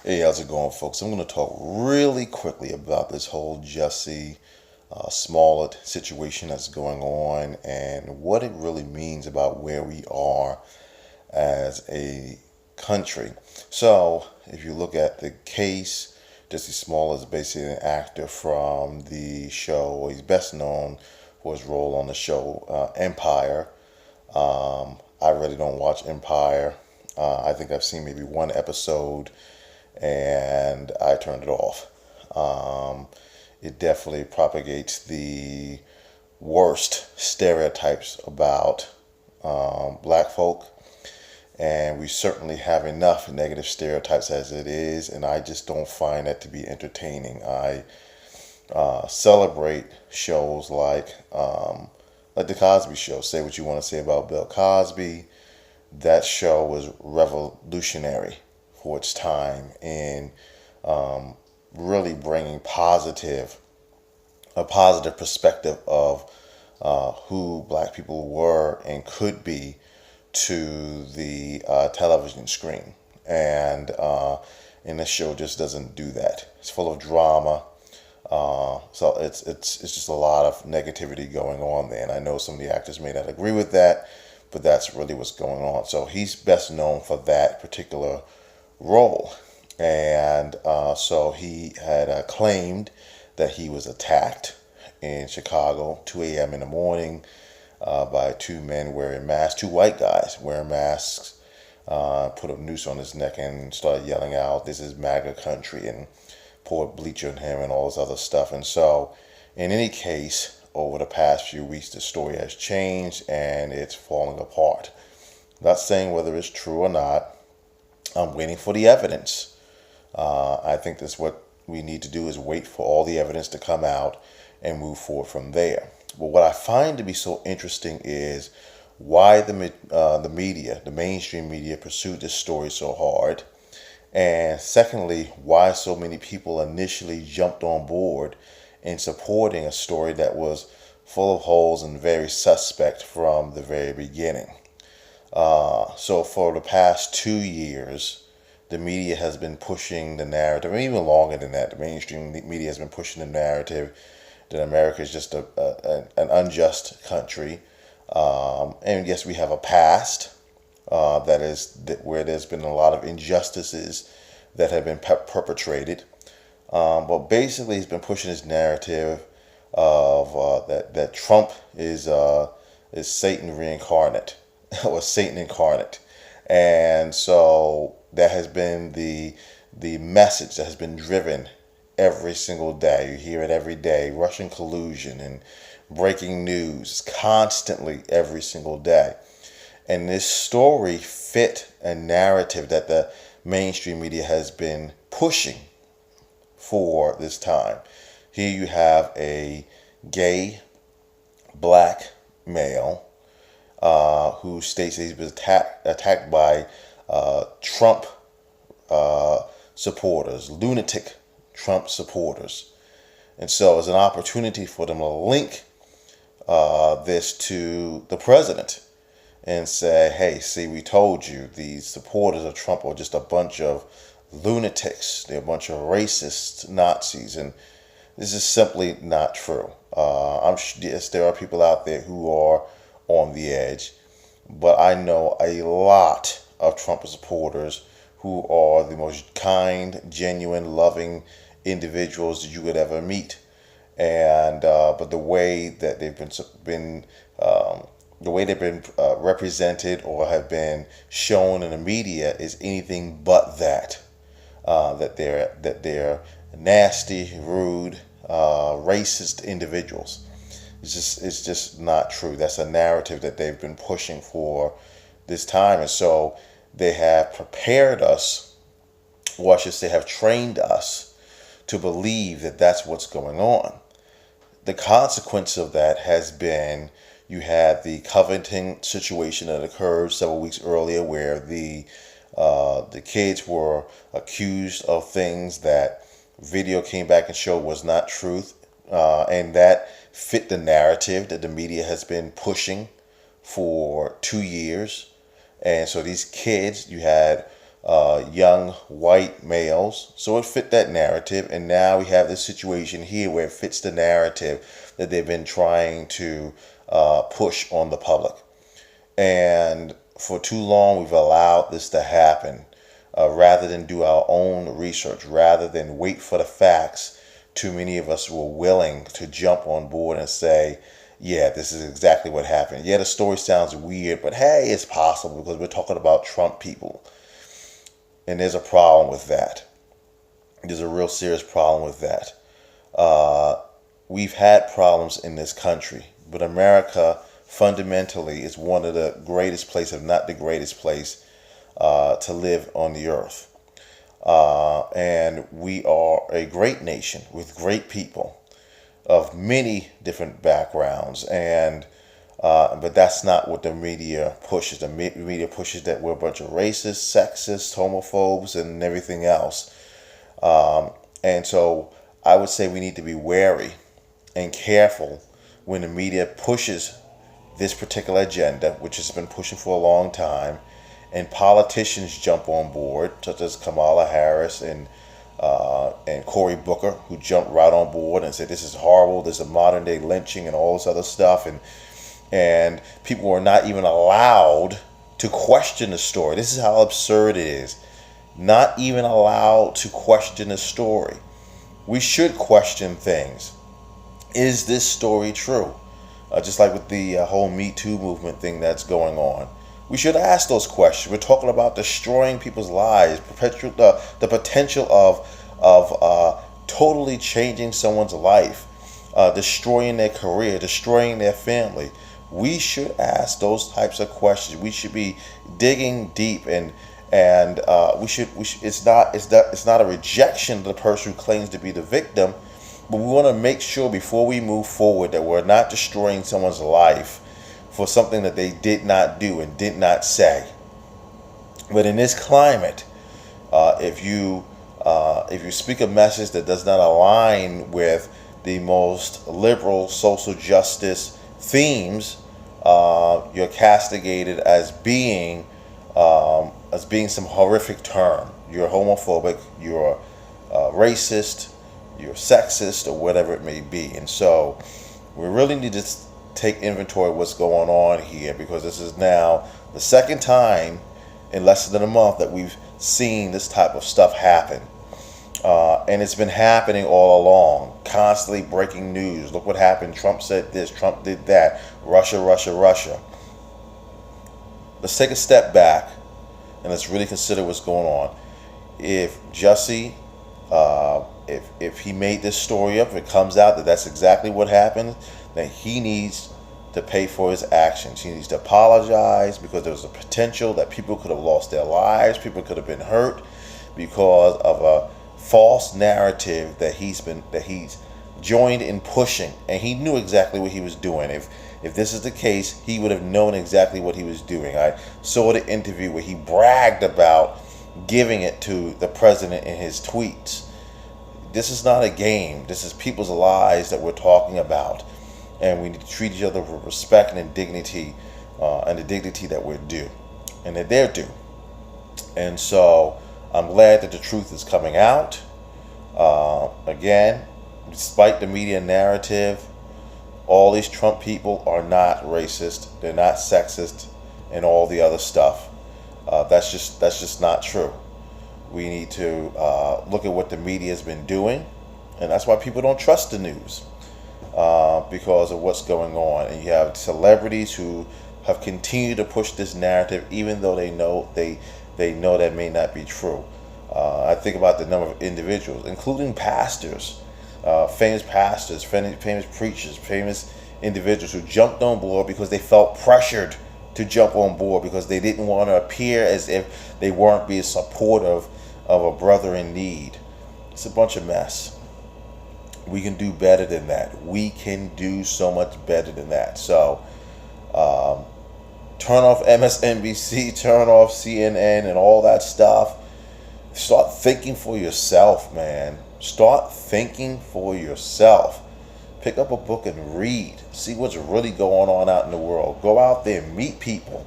Hey, how's it going, folks? I'm going to talk really quickly about this whole Jussie Smollett situation that's going on and what it really means about where we are as a country. So, if you look at the case, Jussie Smollett is basically an actor from the show. He's best known for his role on the show Empire. I really don't watch Empire. I think I've seen maybe one episode and I turned it off. Um, it definitely propagates the worst stereotypes about black folk, and we certainly have enough negative stereotypes as it is, and I just don't find that to be entertaining. I celebrate shows like the Cosby Show. Say what you want to say about Bill Cosby. That show was revolutionary for its time in really bringing a positive perspective of who black people were and could be to the television screen. And this show just doesn't do that. It's full of drama. So it's just a lot of negativity going on there. And I know some of the actors may not agree with that, but that's really what's going on. So he's best known for that particular role. And so he had claimed that he was attacked in Chicago, 2 a.m. in the morning, by two men wearing masks, two white guys wearing masks, put a noose on his neck and started yelling out, "This is MAGA country," and poured bleach on him and all this other stuff. And so, in any case, over the past few weeks, the story has changed and it's falling apart. Not saying whether it's true or not. I'm waiting for the evidence. I think that's what we need to do is wait for all the evidence to come out and move forward from there. But what I find to be so interesting is why the media, the mainstream media, pursued this story so hard. And secondly, why so many people initially jumped on board in supporting a story that was full of holes and very suspect from the very beginning. So for the past 2 years, the media has been pushing the narrative, and even longer than that, the mainstream media has been pushing the narrative that America is just an unjust country. And yes, we have a past where there's been a lot of injustices that have been perpetrated. But basically, he's been pushing his narrative of that Trump is Satan reincarnate or Satan incarnate, and so that has been the message that has been driven every single day. You hear it every day: Russian collusion and breaking news constantly every single day. And this story fit a narrative that the mainstream media has been pushing for this time. Here you have a gay black male who states that he was attacked by Trump supporters, lunatic Trump supporters. And so it's an opportunity for them to link this to the president and say, hey, see, we told you these supporters of Trump are just a bunch of lunatics. They're a bunch of racist Nazis. And this is simply not true. Yes, there are people out there who are on the edge, but I know a lot of Trump supporters who are the most kind, genuine, loving individuals that you could ever meet. And but the way that they've been represented or have been shown in the media is anything but that. That they're nasty, rude, racist individuals. It's just not true. That's a narrative that they've been pushing for this time, and so they have prepared us, or I should say, have trained us to believe that that's what's going on. The consequence of that has been you had the Covington situation that occurred several weeks earlier, where the kids were accused of things that video came back and showed was not truth, and that fit the narrative that the media has been pushing for 2 years. And so these kids, you had young white males. So it fit that narrative. And now we have this situation here where it fits the narrative that they've been trying to push on the public. And for too long, we've allowed this to happen rather than do our own research, rather than wait for the facts. Too many of us were willing to jump on board and say, yeah, this is exactly what happened. Yeah, the story sounds weird, but hey, it's possible because we're talking about Trump people. And there's a problem with that. There's a real serious problem with that. We've had problems in this country, but America fundamentally is one of the greatest places, if not the greatest place, to live on the earth. And we are a great nation with great people of many different backgrounds, and but that's not what the media pushes. The media pushes that we're a bunch of racists, sexist, homophobes, and everything else. And so I would say we need to be wary and careful when the media pushes this particular agenda, which has been pushing for a long time, and politicians jump on board, such as Kamala Harris and Cory Booker, who jumped right on board and said this is horrible, this is a modern day lynching and all this other stuff, and people are not even allowed to question the story. This is how absurd it is. Not even allowed to question the story. We should question things. Is this story true? Just like with the whole Me Too movement thing that's going on. We should ask those questions. We're talking about destroying people's lives, the potential of totally changing someone's life, destroying their career, destroying their family. We should ask those types of questions. We should be digging deep, and we should. It's not a rejection of the person who claims to be the victim, but we want to make sure before we move forward that we're not destroying someone's life for something that they did not do and did not say. But in this climate, if you speak a message that does not align with the most liberal social justice themes, you're castigated as being some horrific term. You're homophobic, you're racist, you're sexist, or whatever it may be. And so we really need to take inventory of what's going on here, because this is now the second time in less than a month that we've seen this type of stuff happen. And it's been happening all along, constantly breaking news. Look what happened. Trump said this, Trump did that. Russia, Russia, Russia. Let's take a step back and let's really consider what's going on. If Jussie, if he made this story up, if it comes out that that's exactly what happened, then he needs to pay for his actions. He needs to apologize, because there was a potential that people could have lost their lives, people could have been hurt because of a false narrative that he's joined in pushing, and he knew exactly what he was doing. If this is the case, he would have known exactly what he was doing. I saw the interview where he bragged about giving it to the president in his tweets. This is not a game. This is people's lives that we're talking about, and we need to treat each other with respect and dignity, and the dignity that we're due, and that they're due. And so I'm glad that the truth is coming out. Again, despite the media narrative, all these Trump people are not racist. They're not sexist, and all the other stuff. That's just not true. We need to look at what the media has been doing, and that's why people don't trust the news, because of what's going on. And you have celebrities who have continued to push this narrative, even though they know that may not be true. I think about the number of individuals, including pastors, famous preachers, famous individuals who jumped on board because they felt pressured to jump on board, because they didn't want to appear as if they weren't being supportive of a brother in need. It's a bunch of mess. We can do better than that. We can do so much better than that. So turn off MSNBC, turn off CNN and all that stuff. Start thinking for yourself, man. Start thinking for yourself. Pick up a book and read. See what's really going on out in the world. Go out there and meet people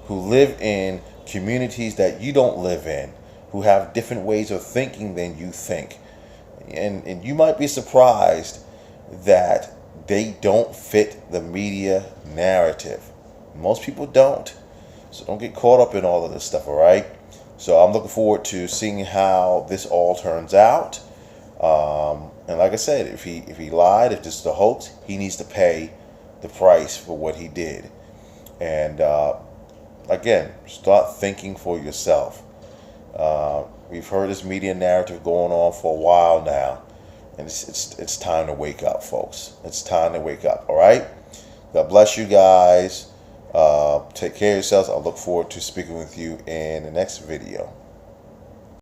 who live in communities that you don't live in, who have different ways of thinking than you think. And you might be surprised that they don't fit the media narrative. Most people don't. So don't get caught up in all of this stuff, all right? So I'm looking forward to seeing how this all turns out. And like I said, if he lied, if this is a hoax, he needs to pay the price for what he did. And again, start thinking for yourself. We've heard this media narrative going on for a while now, and it's time to wake up, folks. It's time to wake up. All right. God bless you guys. Take care of yourselves. I look forward to speaking with you in the next video.